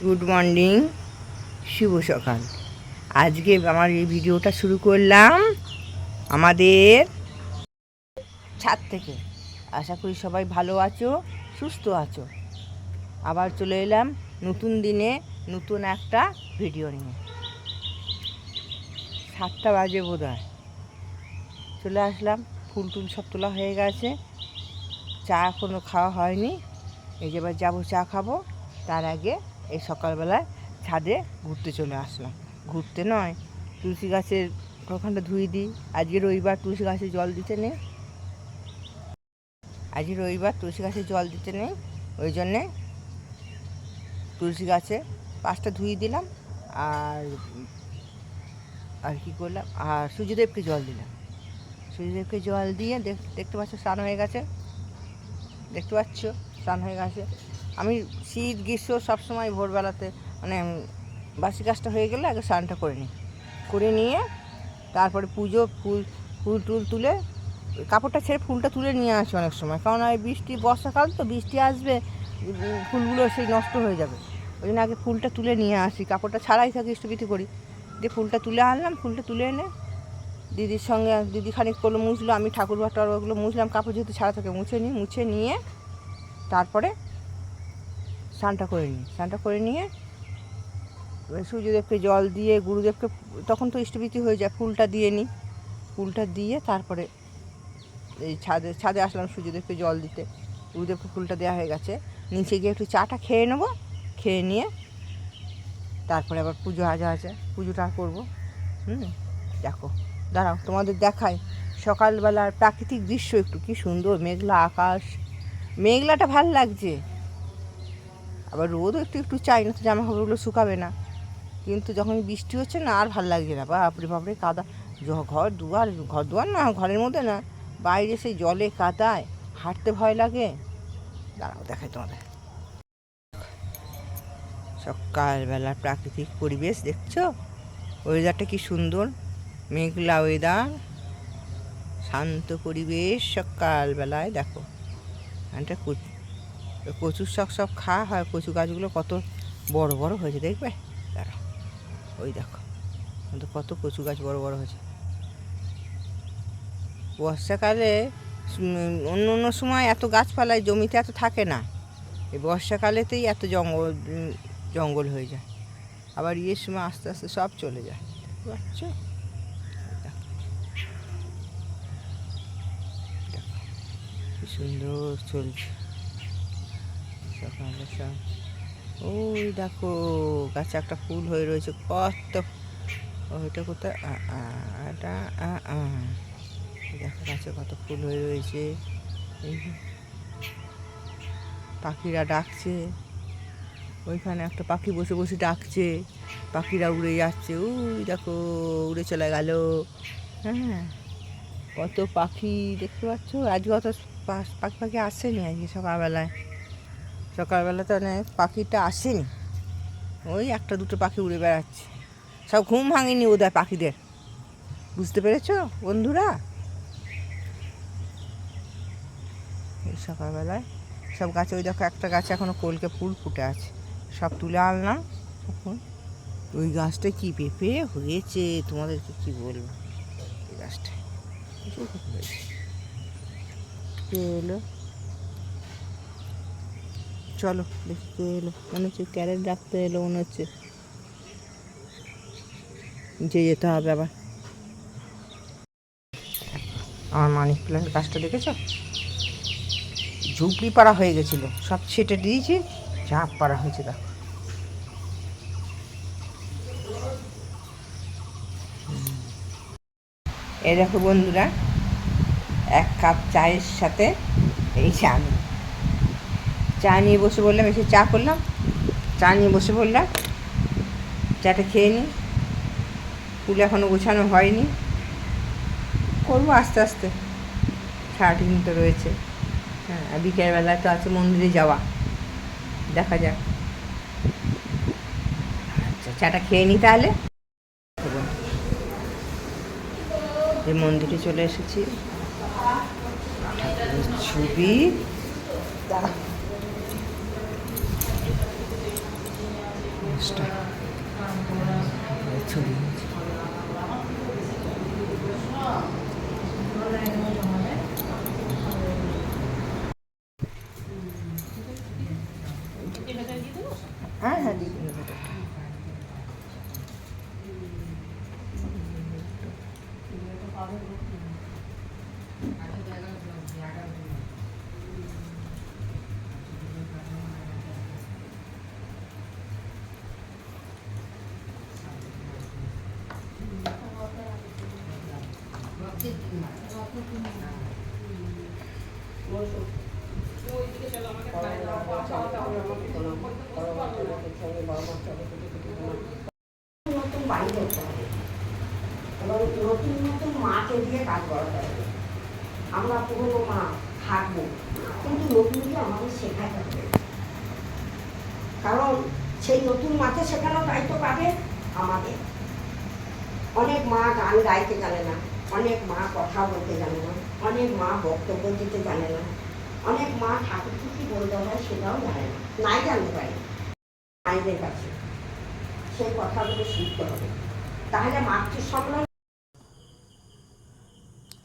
Good morning, শুভ সকাল। আজকে আমার এই ভিডিওটা শুরু করলাম আমাদের ছাদ থেকে। আশা করি সবাই ভালো আছো, সুস্থ আছো। আবার চলে এলাম নতুন দিনে নতুন একটা ভিডিও নিয়ে। 7টা বাজে বোধ হয় চলে আসলাম। ফুল টুল সব তোলা হয়ে গেছে, চা এখনও খাওয়া হয়নি। এই যে এবার যাবো চা খাবো। তার আগে এই সকালবেলায় ছাদে ঘুরতে চলে আসলাম। ঘুরতে নয়, তুলসী গাছের ওখানটা ধুয়ে দিই। আজকে রবিবার, তুলসী গাছে জল দিতে নেই। আজকে রবিবার, তুলসী গাছে জল দিতে নেই, ওই জন্যে তুলসী গাছে 5টা ধুয়ে দিলাম। আর আর কী করলাম, আর সূর্যদেবকে জল দিলাম। সূর্যদেবকে জল দিয়ে দেখতে পাচ্ছ স্নান হয়ে গেছে। দেখতে পাচ্ছ স্নান হয়ে গেছে। আমি শীত গ্রীষ্ম সবসময় ভোরবেলাতে মানে বাসি কাজটা হয়ে গেলে আগে স্নানটা করে নিই। করে নিয়ে তারপরে পুজো, ফুল টুল তুলে কাপড়টা ছেড়ে ফুলটা তুলে নিয়ে আসি অনেক সময়। কারণ এই বৃষ্টি, বর্ষাকাল তো, বৃষ্টি আসবে, ফুলগুলো সেই নষ্ট হয়ে যাবে। ওই জন্য আগে ফুলটা তুলে নিয়ে আসি। কাপড়টা ছাড়াই থাকি, স্থগিত করি। দিয়ে ফুলটা তুলে আনলাম। ফুলটা তুলে এনে দিদির সঙ্গে, দিদি খানিক করলো মুছলো, আমি ঠাকুর ঘরটা ওগুলো মুছলাম। কাপড় যেহেতু ছাড়া থাকে মুছে নিয়ে তারপরে স্নানটা করে নিই। স্নানটা করে নিয়ে সূর্যদেবকে জল দিয়ে, গুরুদেবকে তখন তো ইষ্টভীতি হয়ে যায়, ফুলটা দিয়ে নিই। ফুলটা দিয়ে তারপরে এই ছাদে আসলাম সূর্যদেবকে জল দিতে। গুরুদেবকে ফুলটা দেওয়া হয়ে গেছে। নিচে গিয়ে একটু চাটা খেয়ে নেবো। খেয়ে নিয়ে তারপরে আবার পুজো আছে, পুজোটা করবো। দেখো, দাঁড়াও তোমাদের দেখাই সকালবেলার প্রাকৃতিক দৃশ্য। একটু কি সুন্দর মেঘলা আকাশ, মেঘলাটা ভাল লাগছে। আবার রোদও একটু একটু চাই, না তো জামা কাপড়গুলো শুকাবে না। কিন্তু যখন বৃষ্টি হচ্ছে না, আর ভাল লাগছে না। বাপরে কাদা, ঘর দুয়ার না, ঘরের মধ্যে না, বাইরে সেই জলে কাদায় হাঁটতে ভয় লাগে। দাঁড়াও দেখাই তোমাদের সকালবেলার প্রাকৃতিক পরিবেশ। দেখছো ওয়েদারটা কি সুন্দর, মেঘলা ওয়েদার, শান্ত পরিবেশ সকালবেলায়। দেখো এখানটা কচুর শাক সব খাওয়া হয়। কচু গাছগুলো কত বড় বড় হয়েছে দেখবে। দাঁড়াও, ওই দেখো কত কচু গাছ বড় বড় হয়েছে। বর্ষাকালে অন্য অন্য সময় এত গাছপালায় জমিতে এত থাকে না, এই বর্ষাকালেতেই এত জঙ্গল হয়ে যায়। আবার ইয়ের সময় আস্তে আস্তে সব চলে যায়। বুঝছো, কি সুন্দর চলছে সকালে সব। ওই দেখো গাছে একটা ফুল হয়ে রয়েছে, কত। ওইটা কোথায়, এটা দেখো গাছে কত ফুল হয়ে রয়েছে। এই পাখিরা ডাকছে, ওইখানে একটা পাখি বসে বসে ডাকছে। পাখিরা উড়ে যাচ্ছে, ওই দেখো উড়ে চলে গেল। হ্যাঁ, কত পাখি দেখতে পাচ্ছ। আজকে অত পাখি আসেনি আজকে সকালবেলা তো অনেক পাখিটা আসেনি। ওই একটা দুটো পাখি উড়ে বেড়াচ্ছে। সব ঘুম ভাঙেনি ওদের পাখিদের। বুঝতে পেরেছো বন্ধুরা? এই সকালবেলায় সব গাছে, ওই দেখো একটা গাছে এখনও কলকে ফুল ফুটে আছে, সব তুলে আনলাম। এখন ওই গাছটা কি পেঁপে হয়েছে তোমাদেরকে কি বলবো। এই গাছটা হয়েছে, কে এলো, চলো দেখি কে এলো। মনে হচ্ছে ক্যারেট রাখতে এলো, মনে হচ্ছে নিচে যেতে হবে আবার। আমার মানি প্ল্যান্ট গাছটা দেখেছো, ঝুপড়ি পাড়া হয়ে গেছিলো, সব ছেটে দিয়েছি, ঝাঁপ পাড়া হয়েছে। দেখো এই দেখো বন্ধুরা, 1 কাপ চায়ের সাথে এই চা নিয়ে বসে বললাম, এসে চা করলাম, চা নিয়ে বসে বললাম চাটা খেয়ে নিই। ফুল এখনও গোছানো হয়নি, করবো আস্তে আস্তে, সারাটি দিন তো রয়েছে। হ্যাঁ, আর বিকেলবেলা তো আছে মন্দিরে যাওয়া, দেখা যাক। আচ্ছা, চাটা খেয়ে নিই তাহলে। যে মন্দিরে চলে এসেছি, ছবি পাঁচটা ছবি হ্যাঁ হ্যাঁ দিদি নতুন বাড়ি করতে হবে এবং নতুন নতুন মাকে দিয়ে কাজ করাতে হবে। আমরা পুরনো মা থাকবো, কিন্তু নতুনকে আমাদের শেখাতে হবে, কারণ সেই নতুন মাকে শেখানোর দায়িত্ব পাবে আমাদের। অনেক মা গান গাইতে জানে না, অনেক মা কথা বলতে জানে না, অনেক মা বক্তব্য দিতে জানে না, অনেক মা ঠাকুরকে কী বলতে হয় সেটাও জানে না, নাই জানতে পারে মায়েদের কাছে। সেই কথাগুলো শিখতে হবে, তাহলে মাতৃ সম্মান।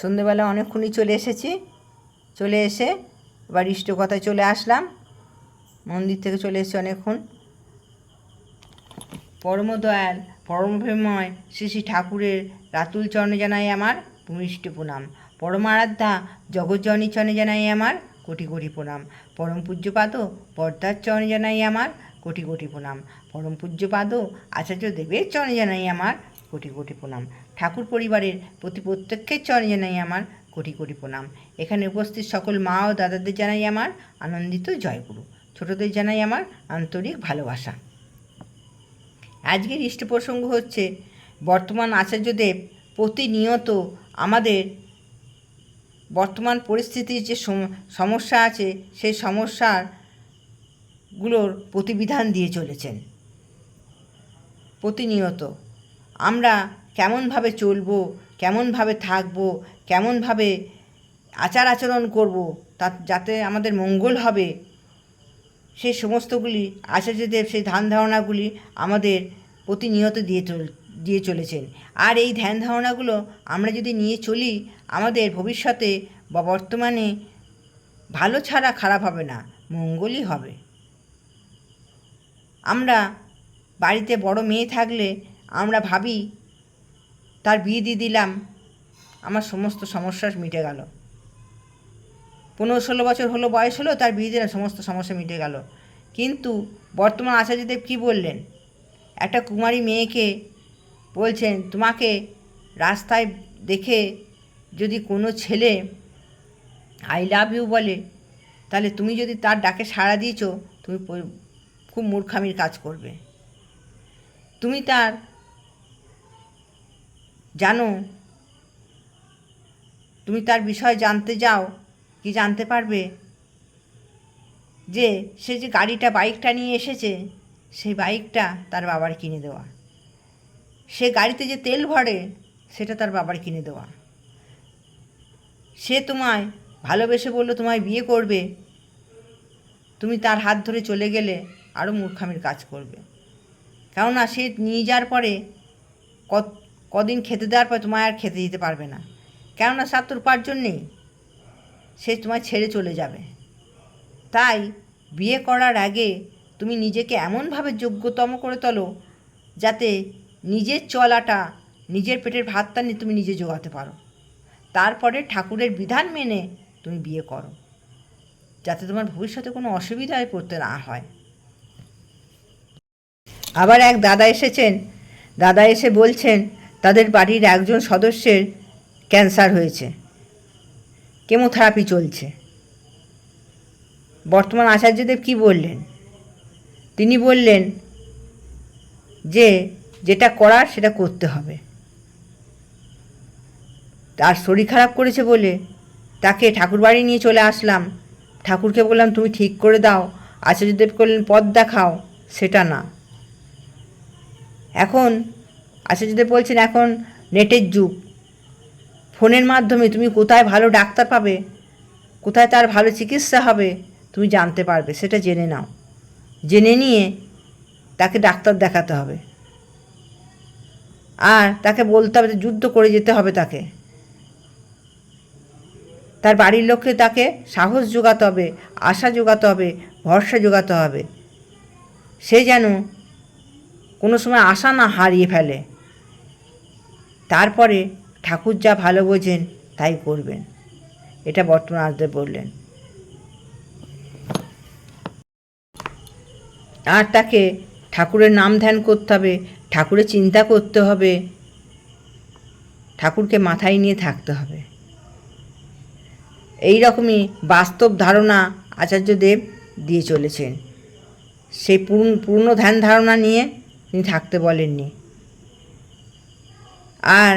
সন্ধ্যেবেলা অনেকক্ষণই চলে এসেছি, চলে এসে এবার ইষ্টকথায় চলে আসলাম। মন্দির থেকে চলে এসেছি অনেকক্ষণ। পরমদয়াল পরমপ্রেমময় শ্রী শ্রী ঠাকুরের রাতুল চরণে জানাই আমার ভূমিষ্ঠ প্রণাম। পরমারাধ্যা জগজ্জননী চরণে জানাই আমার কোটি কোটি প্রণাম। পরম পূজ্যপাদ বরদার চরণে জানাই আমার কোটি কোটি প্রণাম। পরম পূজ্যপাদ আচার্য দেবের চরণে জানাই আমার কোটি কোটি প্রণাম। ঠাকুর পরিবারের প্রতি প্রত্যেকের চরণে জানাই আমার কোটি কোটি প্রণাম। এখানে উপস্থিত সকল মা ও দাদাদের জানাই আমার আনন্দিত জয়গুরু। ছোটদের জানাই আমার আন্তরিক ভালোবাসা। আজকের ইষ্ট প্রসঙ্গ হচ্ছে বর্তমান আচার্যদেব প্রতিনিয়ত আমাদের বর্তমান পরিস্থিতির যে সমস্যা আছে সেই সমস্যাগুলোর প্রতিবিধান দিয়ে চলেছেন। প্রতিনিয়ত আমরা কেমনভাবে চলবো, কেমনভাবে থাকবো, কেমনভাবে আচার আচরণ করব, তা যাতে আমাদের মঙ্গল হবে, সেই সমস্তগুলি আচার্যদেব সেই ধ্যান ধারণাগুলি আমাদের প্রতিনিয়ত দিয়ে চলেছেন। আর এই ধ্যান ধারণাগুলো আমরা যদি নিয়ে চলি, আমাদের ভবিষ্যতে বা বর্তমানে ভালো ছাড়া খারাপ হবে না, মঙ্গলই হবে। আমরা বাড়িতে বড় মেয়ে থাকলে আমরা ভাবি তার বিয়ে দিয়ে দিলাম, আমার সমস্ত সমস্যা মিটে গেল। 15-16 বছর হলো বয়স হলো, তার বিয়ে দিলাম, সমস্ত সমস্যা মিটে গেল। কিন্তু বর্তমান আচার্যদেব কী বললেন? একটা কুমারী মেয়েকে বলছেন, তোমাকে রাস্তায় দেখে যদি কোনো ছেলে আই লাভ ইউ বলে, তাহলে তুমি যদি তার ডাকে সাড়া দিয়েছো, তুমি খুব মূর্খামির কাজ করবে। তুমি তার জানো, তুমি তার বিষয় জানতে যাও, কি জানতে পারবে যে সে যে বাইকটা নিয়ে এসেছে, সেই বাইকটা তার বাবার কিনে দেওয়া। সে গাড়িতে যে তেল ভরে, সেটা তার বাবার কিনে দেওয়া। সে তোমায় ভালোবেসে বললো তোমায় বিয়ে করবে, তুমি তার হাত ধরে চলে গেলে আরও মূর্খামির কাজ করবে। কেননা সে নিয়ে যাওয়ার পরে কদিন খেতে দেওয়ার পর তোমায় আর খেতে দিতে পারবে না, কেননা তার তো উপার্জন নেই, সে তোমায় ছেড়ে চলে যাবে। তাই বিয়ে করার আগে তুমি নিজেকে এমনভাবে যোগ্যতম করে তোলো, যাতে নিজের চলাটা, নিজের পেটের ভাতটা নিয়ে তুমি নিজে জোগাতে পারো। তারপরে ঠাকুরের বিধান মেনে তুমি বিয়ে করো, যাতে তোমার ভবিষ্যতে কোনো অসুবিধায় পড়তে না হয়। আবার এক দাদা এসেছেন, দাদা এসে বলছেন তাদের বাড়ির একজন সদস্যের ক্যান্সার হয়েছে, কেমোথেরাপি চলছে। বর্তমান আচার্যদেব কী বললেন? তিনি বললেন যে যেটা করার সেটা করতে হবে। তার শরীর খারাপ করেছে বলে তাকে ঠাকুরবাড়ি নিয়ে চলে আসলাম, ঠাকুরকে বললাম তুমি ঠিক করে দাও। আচার্যদেব করলেন পথ দেখাও, সেটা না। এখন আচার্যদেব বলছেন এখন নেটের যুগ, ফোনের মাধ্যমে তুমি কোথায় ভালো ডাক্তার পাবে, কোথায় তার ভালো চিকিৎসা হবে তুমি জানতে পারবে, সেটা জেনে নাও। জেনে নিয়ে তাকে ডাক্তার দেখাতে হবে, আর তাকে বলতে হবে যুদ্ধ করে যেতে হবে, তাকে তার বাড়ির লোককে তাকে সাহস জোগাতে হবে, আশা জোগাতে হবে, ভরসা জোগাতে হবে, সে যেন কোনো সময় আশা না হারিয়ে ফেলে। তারপরে ঠাকুর যা ভালো বোঝেন তাই করবেন, এটা বর্তমান আচার্য বললেন। আর তাকে ঠাকুরের নাম ধ্যান করতে হবে, ঠাকুরের চিন্তা করতে হবে, ঠাকুরকে মাথায় নিয়ে থাকতে হবে। এই রকমই বাস্তব ধারণা আচার্যদেব দিয়ে চলেছেন। সেই পূর্ণ ধ্যান ধারণা নিয়ে তিনি থাকতে বলেননি। আর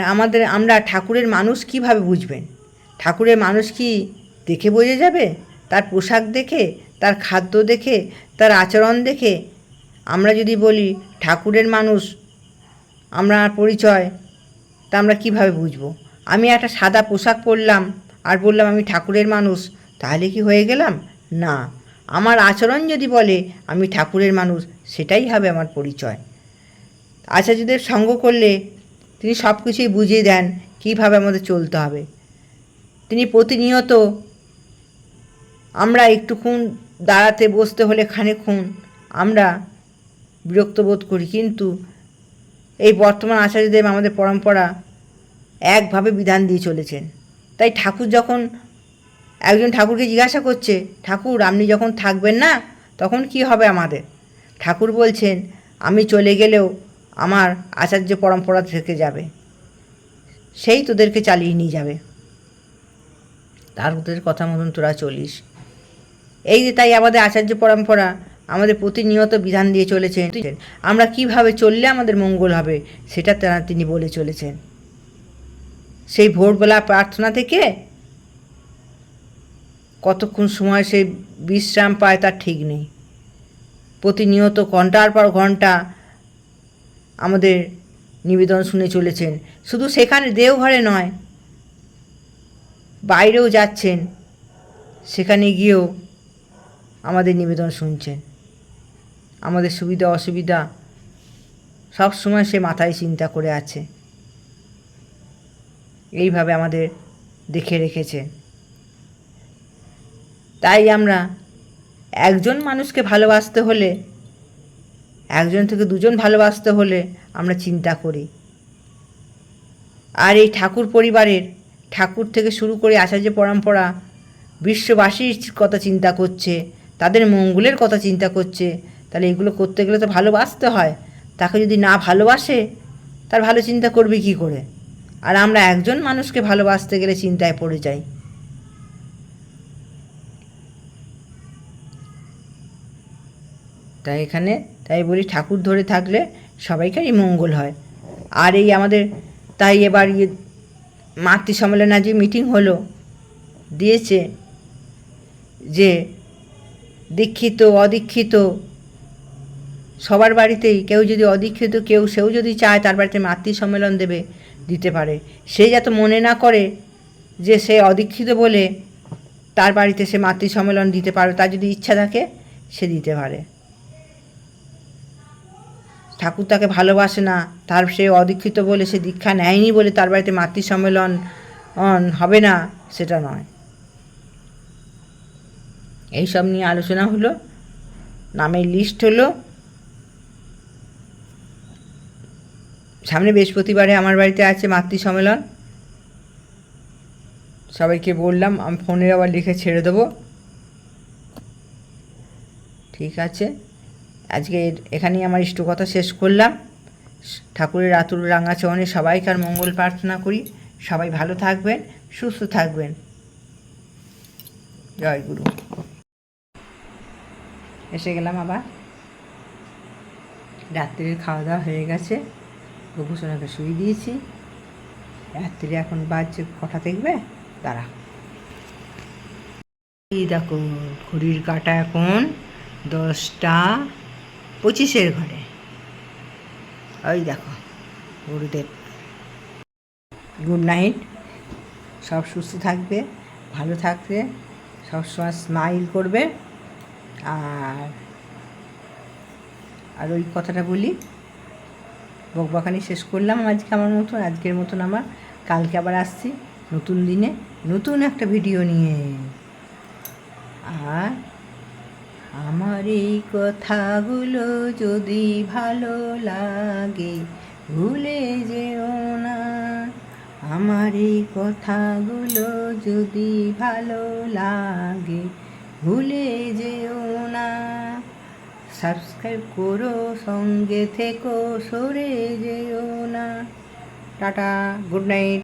আমরা ঠাকুরের মানুষ কিভাবে বুঝবেন? ঠাকুরের মানুষ কি দেখে বোঝা যাবে? তার পোশাক দেখে, তার খাদ্য দেখে, তার আচরণ দেখে? আমরা যদি বলি ঠাকুরের মানুষ আমরা পরিচয়, তা আমরা কীভাবে বুঝবো? আমি একটা সাদা পোশাক পরলাম আর বললাম আমি ঠাকুরের মানুষ, তাহলে কি হয়ে গেলাম? না, আমার আচরণ যদি বলে আমি ঠাকুরের মানুষ, সেটাই হবে আমার পরিচয়। আচার্যদের সঙ্গ করলে তিনি সব কিছুই বুঝিয়ে দেন কীভাবে আমাদের চলতে হবে। তিনি প্রতিনিয়ত, আমরা একটুক্ষণ দাঁড়াতে বসতে হলে খানিকক্ষণ আমরা বিরক্ত বোধ করি, কিন্তু এই বর্তমান আচার্যদেব আমাদের পরম্পরা একভাবে বিধান দিয়ে চলেছেন। তাই ঠাকুর যখন একজন ঠাকুরকে জিজ্ঞাসা করছে, ঠাকুর আপনি যখন থাকবেন না তখন কি হবে আমাদের? ঠাকুর বলছেন আমি চলে গেলেও আমার আচার্য পরম্পরা থেকে যাবে, সেই তোদেরকে চালিয়ে নিয়ে যাবে, তার তোদের কথা মতন তোরা চলিস। এই যে তাই আমাদের আচার্য পরম্পরা আমাদের প্রতিনিয়ত বিধান দিয়ে চলেছেন, আমরা কিভাবে চললে আমাদের মঙ্গল হবে সেটা তিনি বলে চলেছেন। সেই ভোরবেলা প্রার্থনা থেকে কতক্ষণ সময় সে বিশ্রাম পায় তার ঠিক নেই। প্রতিনিয়ত ঘন্টার পর ঘন্টা আমাদের নিবেদন শুনে চলেছেন। শুধু সেখানে দেওঘরে নয়, বাইরেও যাচ্ছেন, সেখানে গিয়েও আমাদের নিবেদন শুনছেন। আমাদের সুবিধা অসুবিধা সব সময় সে মাথায় চিন্তা করে আছে, এইভাবে আমাদের দেখে রেখেছে। তাই আমরা একজন মানুষকে ভালোবাসতে হলে, একজন থেকে দুজন ভালোবাসতে হলে আমরা চিন্তা করি। আর এই ঠাকুর পরিবারের ঠাকুর থেকে শুরু করে আচার্য পরম্পরা বিশ্ববাসীর কথা চিন্তা করছে, তাদের মঙ্গলের কথা চিন্তা করছে। তাহলে এগুলো করতে গেলে তো ভালোবাসতে হয়। তাকে যদি না ভালোবাসে তার ভালো চিন্তা করবে কী করে? আর আমরা একজন মানুষকে ভালোবাসতে গেলে চিন্তায় পড়ে যাই। তাই বলি ঠাকুর ধরে থাকলে সবাইকারই মঙ্গল হয়। আর এই আমাদের তাই এবার মাতৃ সম্মেলনে যে মিটিং হলো, দিয়েছে যে দীক্ষিত অদীক্ষিত সবার বাড়িতেই, কেউ যদি অদীক্ষিত সেও যদি চায় তার বাড়িতে মাতৃ সম্মেলন দিতে পারে। সে যাতে মনে না করে যে সে অদীক্ষিত বলে তার বাড়িতে সে মাতৃ সম্মেলন দিতে পারে, তার যদি ইচ্ছা থাকে সে দিতে পারে। ঠাকুর তাকে ভালোবাসে না, তার সে অদীক্ষিত বলে, সে দীক্ষা নেয়নি বলে তার বাড়িতে মাতৃ সম্মেলন হবে না, সেটা নয়। এইসব নিয়ে আলোচনা হলো, নামের লিস্ট হলো। সামনে বৃহস্পতিবারে আমার বাড়িতে আছে মাতৃ সম্মেলন, সবাইকে বললাম। আমি ফোনে আবার লিখে ছেড়ে দেবো। ঠিক আছে, আজকে এখানেই আমার ইষ্টকথা শেষ করলাম। ঠাকুরের আতুর রাঙা চরণে সবাইকার মঙ্গল প্রার্থনা করি। সবাই ভালো থাকবেন, সুস্থ থাকবেন। জয় গুরু। এসে গেলাম আবার, রাত্রির খাওয়া দাওয়া হয়ে গেছে, গোপুসোনাকে শুয়ে দিয়েছি। রাত্রি এখন বাজছে কটা দেখবে, দাঁড়া। এই দেখো ঘড়ির কাঁটা এখন 10:25 ঘরে। ওই দেখো গুরুদেব। Good night. সব সুস্থ থাকবে, ভালো থাকবে, সবসময় স্মাইল করবে। আর আর ওই কথাটা বলি, বকবাখানি শেষ করলাম আজকে আমার মতন, আজকের মতন আমার। কালকে আবার আসছি নতুন দিনে নতুন একটা ভিডিও নিয়ে। আর আমার এই কথাগুলো যদি ভালো লাগে ভুলে যেও না, আমার এই কথাগুলো যদি ভালো লাগে ভুলে যেও না। সাবস্ক্রাইব করো, সঙ্গে থেকো, সরে যেও না। Tata, good night.